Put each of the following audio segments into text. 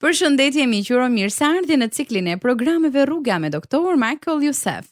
Përshëndetje miquro, mirë se ardhi në ciklin e programeve Rruga me doktor Michael Youssef.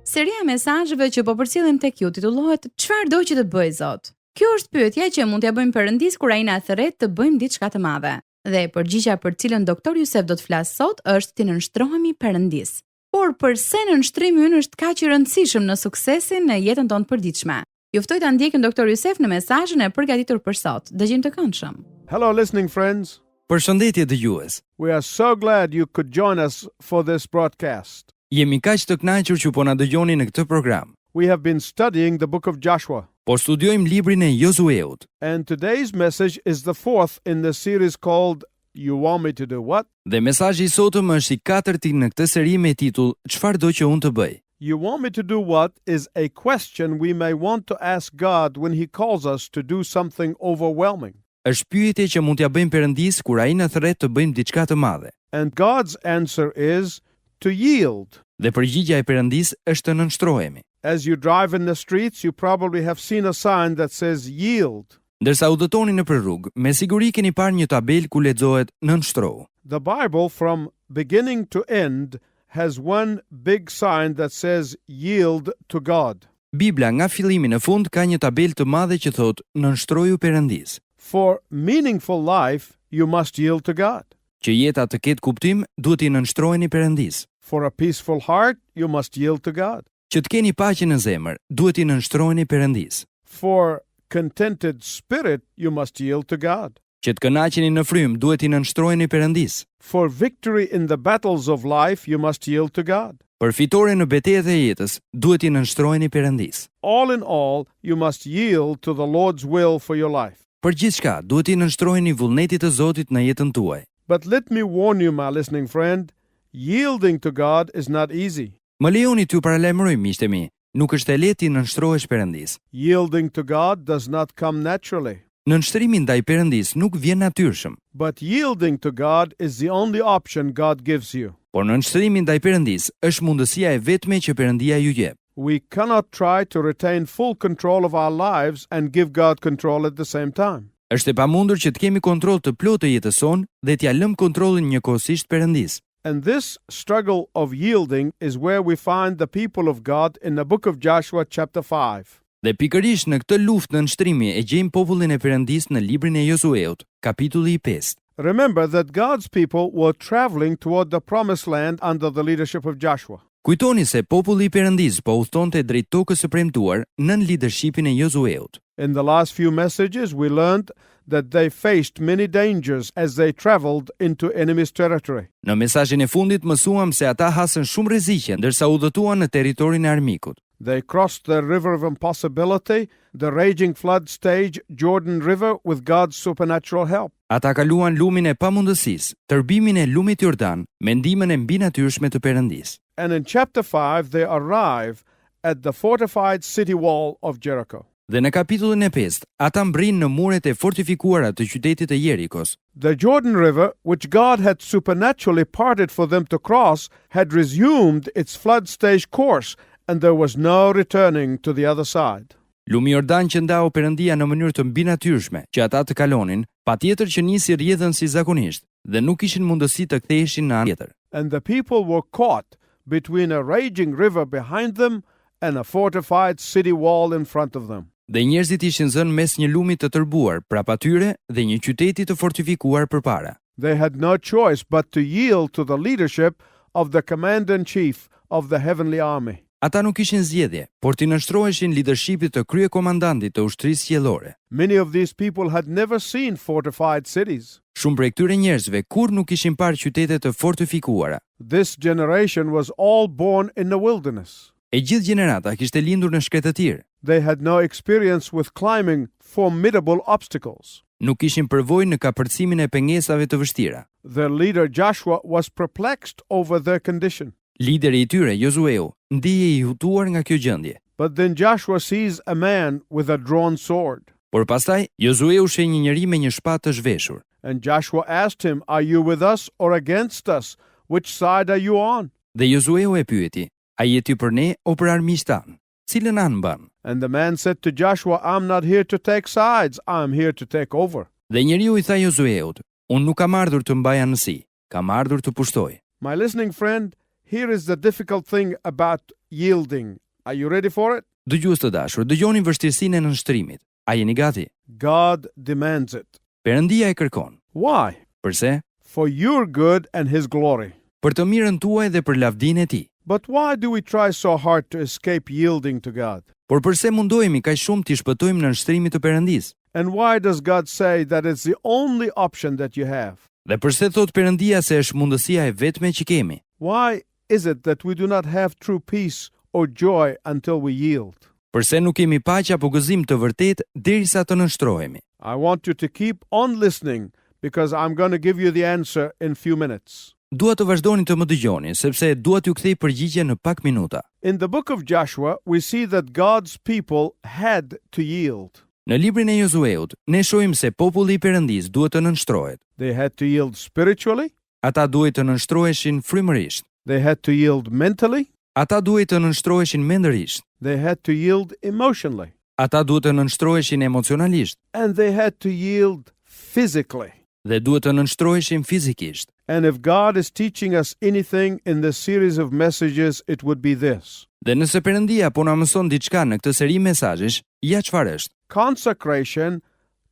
Seria e mesazheve që po përcjellim tek ju titullohet Çfarë do që të bëj Zot? Kjo është pyetja që mund t'ja bëjmë Perëndis kur ai na thërret të bëjmë diçka të madhe. Dhe përgjigjja për cilën doktor Youssef do të flas sot është të nënshtrohemi Perëndis. Por pse nënshtrimi ynë është kaq i rëndësishëm në suksesin në jetën tonë të përditshme? Ju ftoj ta ndjekni doktor Youssef në mesazhin e përgatitur për sot. Dëgjim të këndshëm. Hello, listening friends. Përshëndetje dëgjues. We are so glad you could join us for this broadcast. Jemi kaq të kënaqur që po na dëgjoni në këtë program. We have been studying the book of Joshua. Po studiojmë librin e Josueut. And today's message is the fourth in the series called You Want Me to Do What? Dhe mesazhi i sotëm është i katërti në këtë seri me titull Çfarë do që unë të bëj? You Want Me to Do What is a question we may want to ask God when he calls us to do something overwhelming. Është pyetje që mund t'ja bëjmë Perëndis kur ai na thret të bëjmë diçka të madhe. And God's answer is to yield. Dhe përgjigjja e Perëndis është të nënshtrohemi. As you drive in the streets, you probably have seen a sign that says yield. Ndërsa udhëtoni nëpër rrugë, me siguri keni parë një tabelë ku lexohet nënshtrohu. The Bible from beginning to end has one big sign that says yield to God. Bibla nga fillimi në fund ka një tabelë të madhe që thotë nënshtroju Perëndis. For meaningful life, you must yield to God. Që jeta të ketë kuptim, duhet i nënshtroheni Perëndis. For a peaceful heart, you must yield to God. Që të keni paqe në zemër, duhet i nënshtroheni Perëndis. For contented spirit, you must yield to God. Që të kënaqeni në frymë, duhet i nënshtroheni Perëndis. For victory in the battles of life, you must yield to God. Për fitore në betejat e jetës, duhet i nënshtroheni Perëndis. All in all, you must yield to the Lord's will for your life. Për gjithçka, duhet i nënshtroheni vullnetit të Zotit në jetën tuaj. But let me warn you, my listening friend, yielding to God is not easy. Më lejoni t'ju paralajmëroj miqtë mi, nuk është e lehtë të nënshtrohesh Perëndis. Yielding to God does not come naturally. Nënshtrimi ndaj Perëndis nuk vjen natyrshëm, But yielding to God is the only option God gives you. por nënshtrimi ndaj Perëndis është mundësia e vetme që Perëndia ju jep. We cannot try to retain full control of our lives and give God control at the same time. Është e pamundur që të kemi kontroll të plotë të jetës sonë dhe t'ja lëm kontrollin njëkohësisht Perëndis. And this struggle of yielding is where we find the people of God in the book of Joshua chapter 5. Dhe pikërisht në këtë luftë nënshtrimi e gjejmë popullin e Perëndis në librin e Josueut, kapitulli i 5. Remember that God's people were traveling toward the promised land under the leadership of Joshua. Kujtoni se populli i Perëndis po udhtonte drejt tokës së premtuar nën lidershipin e Josueut. In the last few messages, we learned that they faced many dangers as they traveled into enemy's territory. Në mesazhin e fundit mësuam se ata hasën shumë rreziqe ndërsa udhëtuan në territorin e armikut. They crossed the river of impossibility, the raging flood stage, Jordan River, with God's supernatural help. Ata kaluan lumin e pamundësisë, tërbimin e lumit Jordan, me ndihmën e mbinatyrshme të Perëndis. And in chapter 5, they arrive at the fortified city wall of Jericho. Dhe në kapitullin e 5, ata mbrin në muret e fortifikuara të qytetit të Jerikos. The Jordan River, which God had supernaturally parted for them to cross, had resumed its flood stage course, and there was no returning to the other side. Lumi Jordan që ndau Perëndia në mënyrë të mbinatyrshme që ata të kalonin, patjetër që nisi rrjedhën si zakonisht dhe nuk kishin mundësi të ktheheshin në anën tjetër. And the people were caught between a raging river behind them and a fortified city wall in front of them. Dhe njerëzit ishin zënë mes një lumi të tërbuar prapa tyre dhe një qyteti të fortifikuar përpara. They had no choice but to yield to the leadership of the commander-in-chief of the heavenly army. Ata nuk kishin zgjedhje, por t'i nënshtroheshin lidershipit të kryekomandantit të ushtrisë qiellore. Many of these people had never seen fortified cities. Shumë prej këtyre njerëzve kur nuk kishin parë qytete të fortifikuara. This generation was all born in the wilderness. E gjithë gjenerata kishte lindur në shkretëtir. They had no experience with climbing formidable obstacles. Nuk kishin përvojë në kapërcimin e pengesave të vështira. Their leader Joshua was perplexed over their condition. Lideri I tyre, Josueu, ndihej I hutuar nga kjo gjendje. But then Joshua sees a man with a drawn sword. Por pastaj, Josueu sheh një njeri me një shpatë të zhveshur. And Joshua asked him, "Are you with us or against us? Which side are you on?" Dhe Josueu e pyeti, a je ty për ne o për armiqtë tan? Cilën anë mban? And the man said to Joshua, "I'm not here to take sides, I'm here to take over." Dhe njeriu I tha Josueut, unë nuk kam ardhur të mbaj anësi, kam ardhur të pushtoj. My listening friend, here is the difficult thing about yielding. Are you ready for it? Dëgjues të dashur, dëgjoni vështirësinë e nënshtrimit. A jeni gati? God demands it. Perëndia e kërkon. Why? Përse? For your good and his glory. Për të mirën tuaj dhe për lavdinë e tij. But why do we try so hard to escape yielding to God? Por përse mundohemi kaq shumë të shpëtojmë nënshtrimit të Perëndisë? And why does God say that it's the only option that you have? Dhe përse thot Perëndia se është mundësia e vetme që kemi? Why is it that we do not have true peace or joy until we yield? Përse nuk kemi paqe apo gëzim të vërtet derisa të nënshtrohemi? I want you to keep on listening because I'm going to give you the answer in few minutes. Dua të vazhdoni të më dëgjoni, sepse dua t'ju kthej përgjigje në pak minuta. In the book of Joshua, we see that God's people had to yield. Në librin e Josueut, ne shohim se populli I Perëndisë duhet të nënshtrohet. They had to yield spiritually, Ata duhet të nënshtroheshin frymërisht. they had to yield mentally, Ata duhet të nënshtroheshin mendërisht. they had to yield emotionally, Ata duhet të nënshtroheshin emocionalisht and they had to yield physically. dhe duhet të nënshtroheshin fizikisht. And if God is teaching us anything in this series of messages, it would be this. Dhe nëse Perëndia po na mëson diçka në këtë seri mesazhesh, ja çfarë është? Consecration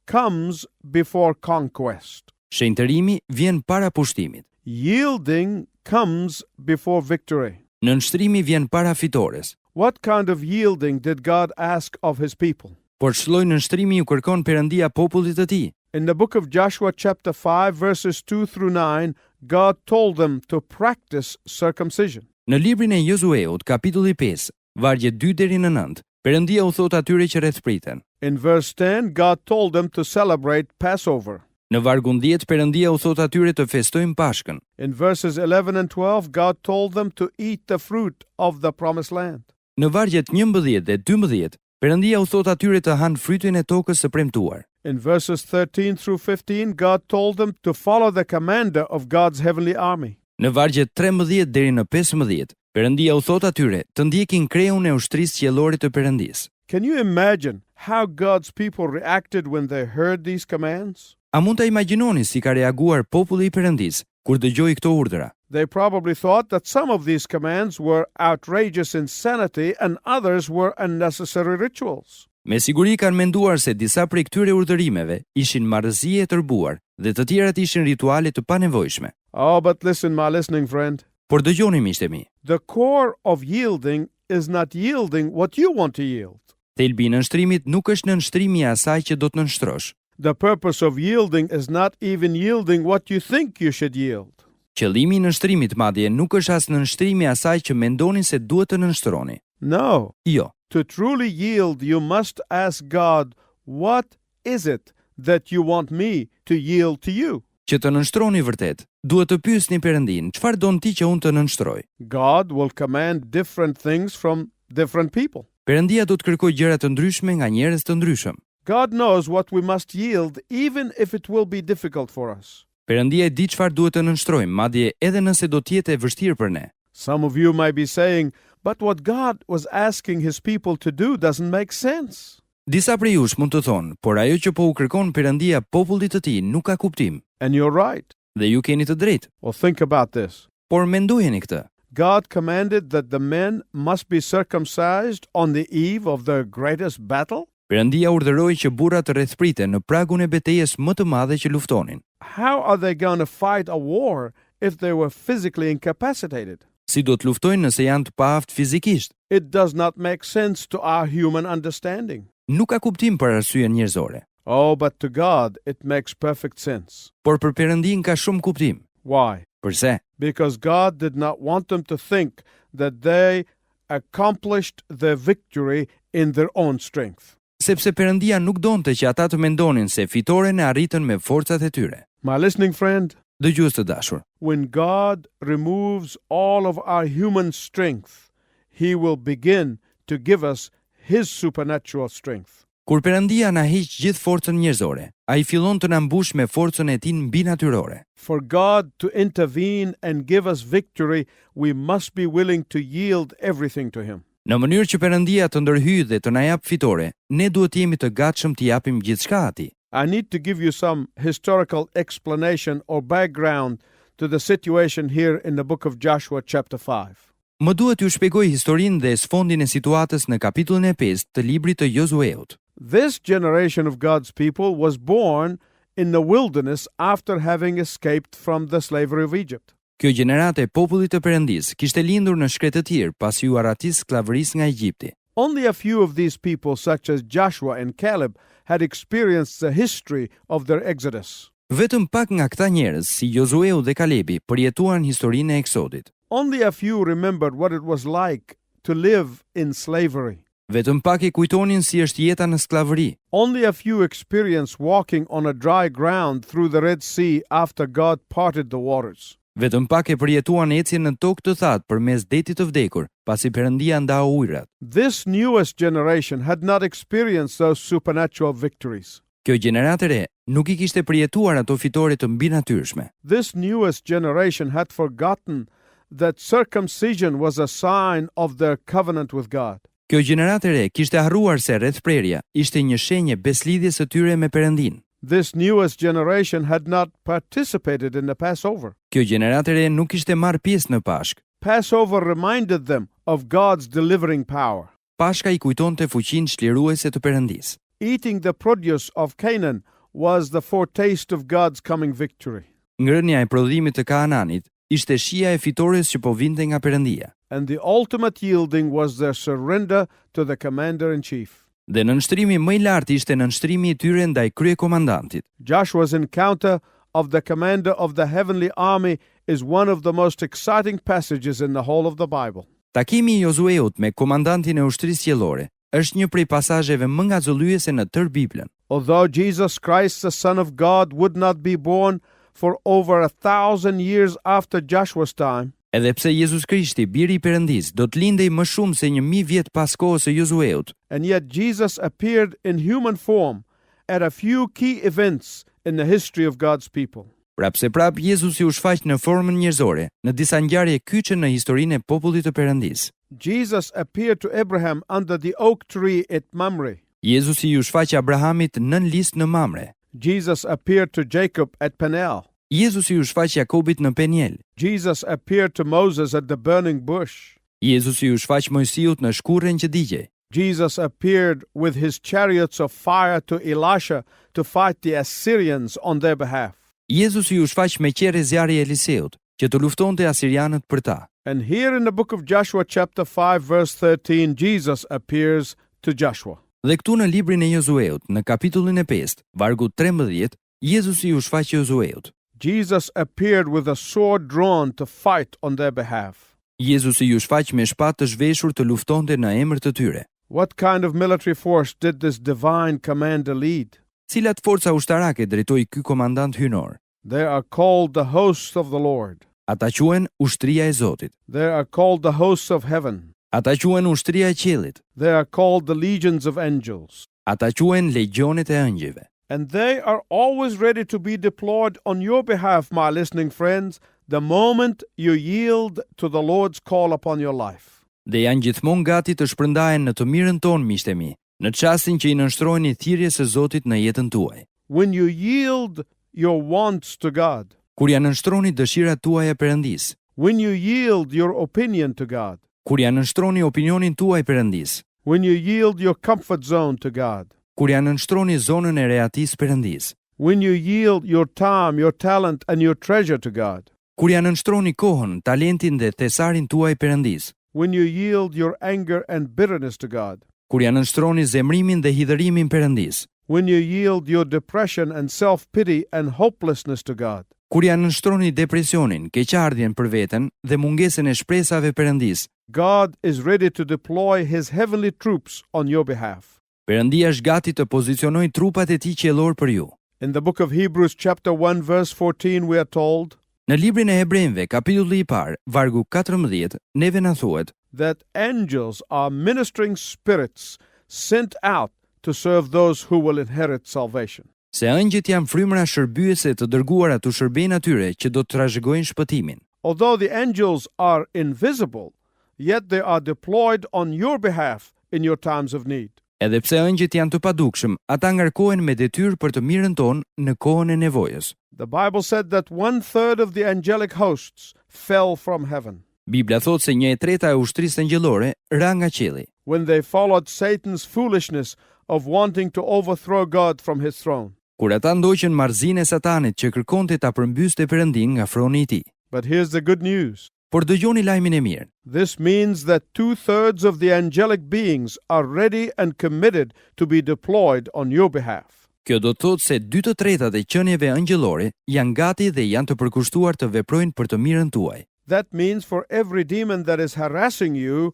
comes before conquest. Shenjtërimi vjen para pushtimit. Yielding comes before victory. Nënshtrimi vjen para fitores. What kind of yielding did God ask of his people? Por ç'lloj nënshtrimi ju kërkon Perëndia popullit të tij? In the book of Joshua chapter 5 verses 2 through 9, God told them to practice circumcision. Në librin e Josueut, kapitulli 5, vargje 2 deri në 9, Perëndia u thot atyre që rrethpriten. In verse 10, God told them to celebrate Passover. Në vargun 10, Perëndia u thot atyre të festojnë Pashkën. In verses 11 and 12, God told them to eat the fruit of the promised land. Në vargjet 11 dhe 12, Perëndia u thot atyre të hanë frytin e tokës së premtuar. In verses 13 through 15, God told them to follow the commander of God's heavenly army. Në vargjet 13 deri në 15, Perëndia u thot atyre të ndjekin kreun e ushtrisë qiellore të Perëndisë. Can you imagine how God's people reacted when they heard these commands? A mund ta imagjinoni si ka reaguar populli I Perëndisë kur dëgjoi këto urdhra? They probably thought that some of these commands were outrageous insanity and others were unnecessary rituals. Me siguri kanë menduar se disa prej këtyre urdhërimeve ishin marrëzie e tërbuar dhe të tjerat ishin rituale të panevojshme. Oh, but listen, my listening friend. Por dëgjoni miqtë mi, The core of yielding is not yielding what you want to yield. thelbi I nënshtrimit nuk është nënshtrimi I asaj që do të nënshtrosh. The purpose of yielding is not even yielding what you think you should yield. Qëllimi I nënshtrimit madje nuk është as nënshtrimi I asaj që mendoni se duhet të nënshtroni. No. Jo. To truly yield, you must ask God, what is it that you want me to yield to you? Që të nënshtroni vërtet, duhet të pyesni Perëndin, çfarë don ti që unë të nënshtroj? God will command different things from different people. Perëndia do të kërkojë gjëra të ndryshme nga njerëz të ndryshëm. God knows what we must yield, even if it will be difficult for us. Perëndia e di çfarë duhet të nënshtrojmë, madje edhe nëse do të jetë e vështirë për ne. Some of you might be saying, but what God was asking his people to do doesn't make sense. Disa prej jush mund të thonë, por ajo që po u kërkon Perëndia popullit të tij nuk ka kuptim. And you're right. Dhe ju keni të drejtë. Well, think about this. Por mendojeni këtë. God commanded that the men must be circumcised on the eve of the greatest battle? Perëndia urdhëroi që burrat të rrethpriten në pragun e betejës më të madhe që luftonin. How are they going to fight a war if they were physically incapacitated? Si do të luftojnë nëse janë të paaft fizikisht? It does not make sense to our human understanding. Nuk ka kuptim për arsye njerëzore. Oh, but to God it makes perfect sense. Por për Perëndin ka shumë kuptim. Why? Përse? Because God did not want them to think that they accomplished their victory in their own strength. Sepse Perëndia nuk donte që ata të mendonin se fitoren e arritën me forcat e tyre. My listening friend, Dëgjues të dashur, when God removes all of our human strength, he will begin to give us his supernatural strength. Kur Perëndia na heq gjithë forcën njerëzore, ai fillon të na mbush me forcën e tij mbinatyrore. For God to intervene and give us victory, we must be willing to yield everything to him. Në mënyrë që Perëndia të ndërhyjë dhe të na jap fitore, ne duhet të jemi të gatshëm të japim gjithçka atij. I need to give you some historical explanation or background to the situation here in the book of Joshua chapter 5. Më duhet ju shpjegoj historinë dhe sfondin e situatës në kapitullin e 5 të librit të Josueut. This generation of God's people was born in the wilderness after having escaped from the slavery of Egypt. Kjo gjeneratë e popullit të Perëndis kishte lindur në shkretë të tir pasi u arratis skllavërisë nga Egjipti. Only a few of these people, such as Joshua and Caleb, had experienced the history of their exodus. Vetëm pak nga këta njerëz, si Josueu dhe Kalebi, përjetuan historinë e eksodit. Only a few remembered what it was like to live in slavery. Vetëm pak e kujtonin si është jeta në skllavëri. Only a few experienced walking on a dry ground through the Red Sea after God parted the waters. Vetëm pak e përjetuan ecjen në tokë të thatë përmes detit të vdekur, pasi Perëndia ndau ujërat. This newest generation had not experienced those supernatural victories. Kjo gjeneratë e re nuk I kishte përjetuar ato fitore të mbinatyrshme. This newest generation had forgotten that circumcision was a sign of their covenant with God. Kjo gjeneratë e re kishte harruar se rrethprerja ishte një shenjë beslidhjes së tyre me Perëndin. This newest generation had not participated in the Passover. Kjo gjeneratë e re nuk kishte marrë pjesë në Pashkë. Passover reminded them of God's delivering power. Pashka I kujtonte fuqinë çliruese të Perëndisë. Eating the produce of Canaan was the foretaste of God's coming victory. Ngrënia e prodhimit të Kaananit ishte shija e fitores që po vinte nga Perëndia. And the ultimate yielding was their surrender to the commander-in-chief. Dhe nënshtrimi më I lartë ishte nënshtrimi I tyre ndaj kryekomandantit. Joshua's encounter of the commander of the heavenly army is one of the most exciting passages in the whole of the Bible. Takimi I Josueut me komandantin e ushtrisë qiellore është një prej pasazheve më ngacëllyese në tërë Biblën. Although Jesus Christ, the Son of God, would not be born for over 1,000 years after Joshua's time, Edhe pse Jezus Krishti, biri I Perëndis, do të lindej më shumë se 1000 vjet pas kohës së Josueut, and yet Jesus appeared in human form at a few key events in the history of God's people. prapse prap Jezusi u shfaq në formën njerëzore në disa ngjarje kyçe në historinë e popullit të Perëndis. Jesus appeared to Abraham under the oak tree at Mamre. Jezusi ju shfaq Abrahamit nën listë në Mamre. Jesus appeared to Jacob at Peniel. Jezusi ju shfaq Jakobit në Peniel. Jesus appeared to Moses at the burning bush. Jezusi ju shfaq Mojsiut në shkurrën që digjej. Jesus appeared with his chariots of fire to Elisha to fight the Assyrians on their behalf. Jezusi ju shfaq me qerrë zjarri e Eliseut, që të luftonte asirianët për ta. And here in the book of Joshua chapter 5 verse 13, Jesus appears to Joshua. Dhe këtu në librin e Josueut, në kapitullin e 5, vargu 13, Jezusi ju shfaq Josueut. Jesus appeared with a sword drawn to fight on their behalf. Jezusi ju shfaq me shpatë të zhveshur të luftonte në emër të tyre. What kind of military force did this divine commander lead? Cilat forca ushtarake drejtoi ky komandant hynor? They are called the hosts of the Lord. Ata quhen ushtria e Zotit. They are called the hosts of heaven. Ata quhen ushtria e qiellit. They are called the legions of angels. Ata quhen legionet e ëngjëve. And they are always ready to be deployed on your behalf, my listening friends, the moment you yield to the Lord's call upon your life. Dhe janë gjithmonë gati të shpërndahen në të mirën tonë, miqtë e mi, në çastin që I nënshtrojeni thirrjes së Zotit në jetën tuaj. When you yield your wants to God, Kur ja nënshtroni dëshirat tuaja Perëndis, when you yield your opinion to God, kur ja nënshtroni opinionin tuaj Perëndis, when you yield your comfort zone to God, kur ja nënshtroni zonën e rehatisë Perëndis, when you yield your time, your talent, and your treasure to God, kur ja nënshtroni kohën, talentin dhe thesarin tuaj Perëndis, when you yield your anger and bitterness to God, kur ja nënshtroni zemrimin dhe hidhërimin Perëndis, when you yield your depression and self-pity and hopelessness to God, kur ja nënshtroni depresionin, keqardhjen për veten dhe mungesën e shpresave Perëndis, God is ready to deploy his heavenly troops on your behalf. Perëndia është gati të pozicionojë trupat e tij qiellor për ju. In the book of Hebrews chapter 1 verse 14 we are told Në librin e Hebrejve, kapitulli I parë, vargu 14, neve na thuhet that angels are ministering spirits sent out to serve those who will inherit salvation. Se ëngjët janë frymëra shërbyese të dërguara të shërbejnë atyre që do të trashëgojnë shpëtimin. Although the angels are invisible, yet they are deployed on your behalf in your times of need. Edhe pse ëngjët janë të padukshëm, ata ngarkohen me detyrë për të mirën tonë në kohën e nevojës. The Bible said that 1/3 of the angelic hosts fell from heaven Bibla thotë se 1/3 e ushtrisë angjëllore ra nga qielli, when they followed Satan's foolishness of wanting to overthrow God from his throne. kur ata ndoqën marrëzinë e Satanit që kërkonte ta përmbyste Perëndin nga froni i tij. But here's the good news. Por dëgjoni lajmin e mirë. This means that 2/3 of the angelic beings are ready and committed to be deployed on your behalf. Kjo do të thotë se 2/3 e qenieve angjëllore janë gati dhe janë të përkushtuar të veprojnë për të mirën tuaj. That means for every demon that is harassing you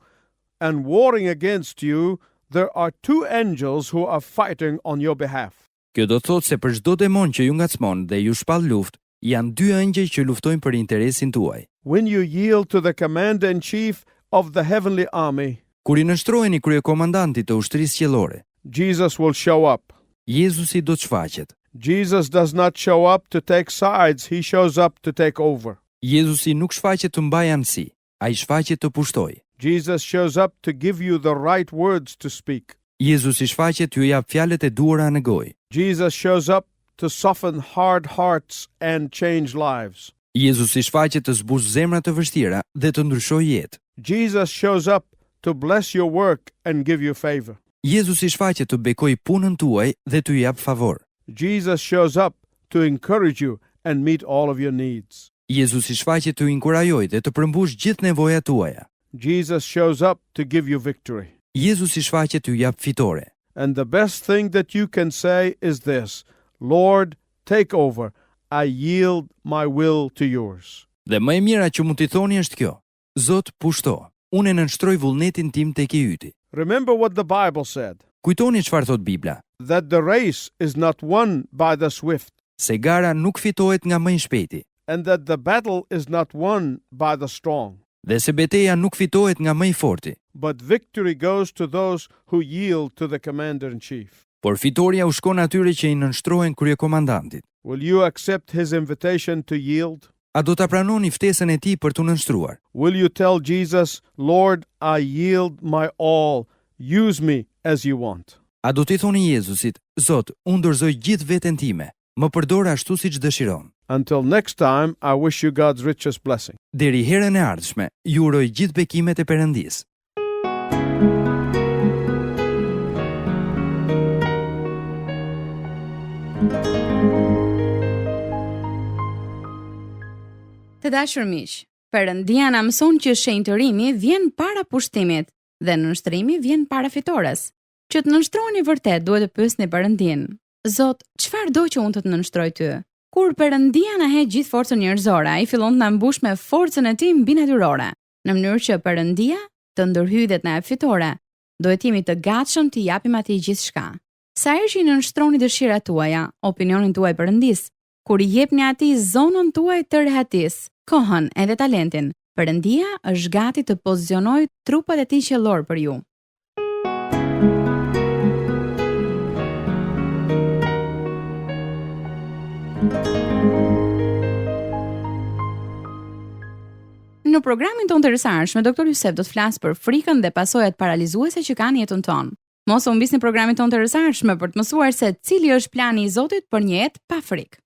and warring against you, there are 2 angels who are fighting on your behalf. Kjo do të thotë se për çdo demon që ju ngacmon dhe ju shpall luftë, janë 2 angjëj që luftojnë për interesin tuaj. When you yield to the commander-in-chief of the heavenly army, Kur I nështroheni kryekomandantit të ushtrisë qiellore, Jesus will show up. Jezusi do të shfaqet. Jesus does not show up to take sides, he shows up to take over. Jezusi nuk shfaqet të mbajë anësi, ai shfaqet të pushtojë. Jesus shows up to give you the right words to speak. Jezusi shfaqet t'ju jap fjalët e duhura në gojë. Jesus shows up to soften hard hearts and change lives. Jezusi shfaqet të zbush zemra të vështira dhe të ndryshojë jetë. Jesus shows up to bless your work and give you favor. Jezusi shfaqet të bekojë punën tuaj dhe t'ju jap favor. Jesus shows up to encourage you and meet all of your needs. Jezusi shfaqet t'ju inkurajojë dhe të përmbush gjithë nevojat tuaja. Jesus shows up to give you victory. Jezusi shfaqet t'ju jap fitore. And the best thing that you can say is this: Lord, take over. I yield my will to yours. Dhe më e mira që mund t'i thoni është kjo: Zot, pushto. Unë nënshtroj vullnetin tim tek I yti. Remember what the Bible said, Kujtoni çfarë thot Bibla, that the race is not won by the swift, se gara nuk fitohet nga më I shpejti, and that the battle is not won by the strong, dhe se betejë nuk fitohet nga më I forti, but victory goes to those who yield to the commander-in-chief. por fitoria u shkon atyre që I nënshtrohen kryekomandantit. Will you accept his invitation to yield? A do ta pranoni ftesën e tij për t'u nënshtruar? Will you tell Jesus, Lord, I yield my all, use me as you want? A do t'i thoni Jezusit, Zot, unë dorëzoj gjithë veten time, më përdor ashtu siç dëshiron. Until next time, I wish you God's richest blessing. Deri herën e ardhshme, ju uroj gjithë bekimet e Perëndisë. Të dashur miq, Perëndia na mëson që shenjtërimi vjen para pushtimit dhe nënshtrimi vjen para fitores. Që të nënshtroheni vërtet, duhet të pyesni Perëndin: Zot, çfarë do që unë të nënshtroj ty? Kur Perëndia na hedh gjithë forcën njerëzore, ai fillon të na mbush me forcën e tij mbinatyrore, në mënyrë që Perëndia të ndërhyjë dhe të na jap fitore. Duhet jemi të gatshëm të japim atij gjithçka. Sa herë që I nënshtroni dëshirat tuaja, opinionin tuaj Perëndis, kur I jepni atij zonën tuaj të rehatis, kohën edhe talentin, Perëndia është gati të pozicionojë trupat e tij qiellor për ju. Në programin tonë të rësarshme, Dr. Jusef do të flasë për frikën dhe pasojat paralizuese që kanë jetën tonë. Mos u humbisni programin tonë të rësarshme për të mësuar se cili është plani I Zotit për një jetë pa frikë.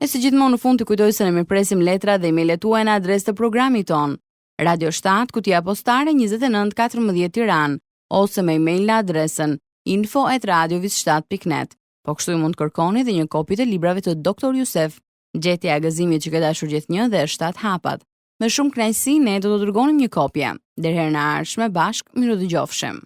E si gjithmonë në fund të kujtoj se ne mirpresim letra dhe email-et tuaja në adresë të programit ton: Radio 7, Kutia Postare 2914 Tiranë, ose me email në adresën info@radiovis7.net. Po kështu mund të kërkoni dhe një kopje të librave të Dr. Jusef, Gjetja e agazimit që ka dashur gjithnjë dhe 7 hapat. Me shumë kënaqësi ne do të dërgonim një kopje. Deri herën e ardhshme bashkë, miru dëgjofshim.